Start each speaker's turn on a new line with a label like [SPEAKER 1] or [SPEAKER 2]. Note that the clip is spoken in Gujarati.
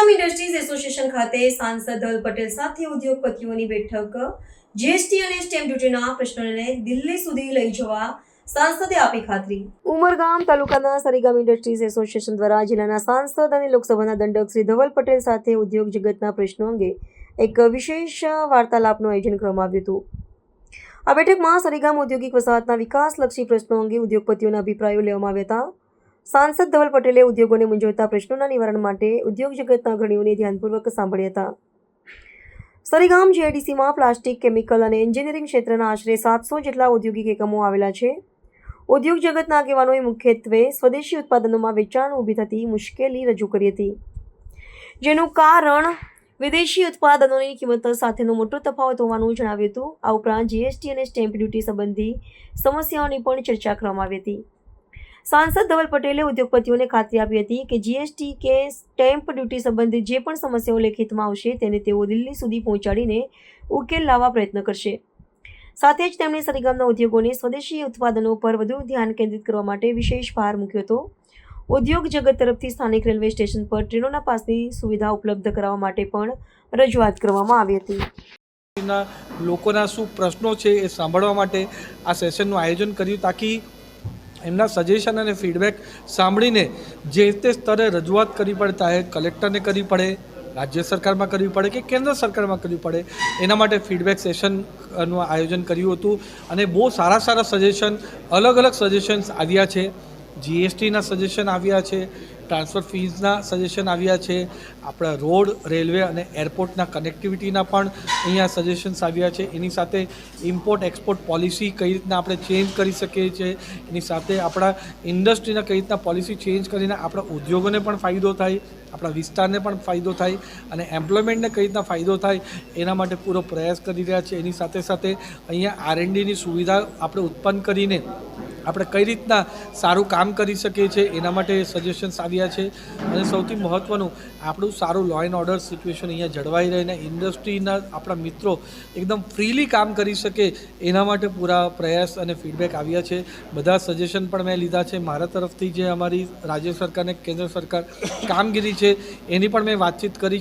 [SPEAKER 1] સરીગામ ઇન્ડસ્ટ્રીઝ એસોસિએશન ખાતે સાંસદ ધવલ પટેલ સાથે ઉદ્યોગપતિઓની બેઠક। જીએસટી અને સ્ટેમ્પ ડ્યુટીના પ્રશ્નોને દિલ્હી સુધી લઈ જવા સાંસદે આપી ખાતરી। ઉમરગામ તાલુકાના સરીગામ ઇન્ડસ્ટ્રીઝ એસોસિએશન દ્વારા જિલ્લાના સાંસદ અને લોકસભાના દંડક શ્રી ધવલ પટેલ સાથે ઉદ્યોગ જગતના પ્રશ્નો અંગે એક વિશેષ વાર્તાલાપનું આયોજન કરવામાં આવ્યું હતું। આ બેઠકમાં સરીગામ ઔદ્યોગિક વસાહતના વિકાસલક્ષી પ્રશ્નો અંગે ઉદ્યોગપતિઓના અભિપ્રાયો લેવામાં આવ્યા હતા। સાંસદ ધવલ પટેલે ઉદ્યોગોને મૂંઝવતા પ્રશ્નોના નિવારણ માટે ઉદ્યોગ જગતના અગ્રણીઓને ધ્યાનપૂર્વક સાંભળ્યા હતા। સરીગામ જીઆઈડીસીમાં પ્લાસ્ટિક, કેમિકલ અને એન્જિનિયરિંગ ક્ષેત્રના આશરે 700 જેટલા ઔદ્યોગિક એકમો આવેલા છે। ઉદ્યોગ જગતના આગેવાનોએ મુખ્યત્વે સ્વદેશી ઉત્પાદનોમાં વેચાણ ઊભી થતી મુશ્કેલી રજૂ કરી હતી, જેનું કારણ વિદેશી ઉત્પાદનોની કિંમત સાથેનો મોટો તફાવત હોવાનું જણાવ્યું હતું। આ ઉપરાંત જીએસટી અને સ્ટેમ્પ ડ્યુટી સંબંધી સમસ્યાઓની પણ ચર્ચા કરવામાં આવી હતી। સાંસદ ધવલ પટેલે ઉદ્યોગપતિઓને ખાતરી આપી હતી કે જીએસટી કે સ્ટેમ્પ ડ્યુટી સંબંધિત જે પણ સમસ્યાઓ લેખિતમાં આવશે તેને તેઓ દિલ્હી સુધી પહોંચાડીને ઉકેલ લાવવા પ્રયત્ન કરશે। સાથે જ તેમણે સરીગામના ઉદ્યોગોને સ્વદેશી ઉત્પાદનો પર વધુ ધ્યાન કેન્દ્રિત કરવા માટે વિશેષ ભાર મૂક્યો હતો। ઉદ્યોગ જગત તરફથી સ્થાનિક રેલવે સ્ટેશન પર ટ્રેનોના પાસની સુવિધા ઉપલબ્ધ કરાવવા માટે પણ રજૂઆત કરવામાં આવી હતી।
[SPEAKER 2] લોકોના શું પ્રશ્નો છે એ સાંભળવા માટે આ સેશનનું આયોજન કર્યું, તાકી એમના સજેશન અને ફીડબેક સાંભળીને જે તે સ્તરે રજૂઆત કરવી પડે, ચાહે કલેક્ટરને કરવી પડે, રાજ્ય સરકારમાં કરવી પડે કે કેન્દ્ર સરકારમાં કરવી પડે, એના માટે ફીડબેક સેશનનું આયોજન કર્યું હતું। અને બહુ સારા સજેશન, અલગ સજેશન્સ આવ્યા છે। જીએસટીના સજેશન આવ્યા છે, ટ્રાન્સફર ફીઝના સજેશન આવ્યા છે, આપણા રોડ, રેલવે અને એરપોર્ટના કનેક્ટિવિટીના પણ અહીંયા સજેશન્સ આવ્યા છે। એની સાથે ઇમ્પોર્ટ એક્સપોર્ટ પોલિસી કઈ રીતના આપણે ચેન્જ કરી શકીએ છીએ, એની સાથે આપણા ઇન્ડસ્ટ્રીના કઈ રીતના પોલિસી ચેન્જ કરીને આપણા ઉદ્યોગોને પણ ફાયદો થાય, આપણા વિસ્તારને પણ ફાયદો થાય અને એમ્પ્લોયમેન્ટને કઈ રીતના ફાયદો થાય એના માટે પૂરો પ્રયાસ કરી રહ્યા છે। એની સાથે અહીંયા R&Dની સુવિધા આપણે ઉત્પન્ન કરીને આપણે કઈ રીતના સારું કામ કરી શકીએ છીએ એના માટે સજેશન્સ આવ્યા છે। અને સૌથી મહત્ત્વનું, આપણું સારું લો એન્ડ ઓર્ડર સિચ્યુએશન અહીંયા જળવાઈ રહીને ઇન્ડસ્ટ્રીના આપણા મિત્રો એકદમ ફ્રીલી કામ કરી શકે એના માટે પૂરા પ્રયાસ અને ફીડબેક આવ્યા છે। બધા સજેશન પણ મેં લીધા છે। મારા તરફથી જે અમારી રાજ્ય સરકાર અને કેન્દ્ર સરકાર કામગીરી છે એની પણ મેં વાતચીત કરી છે।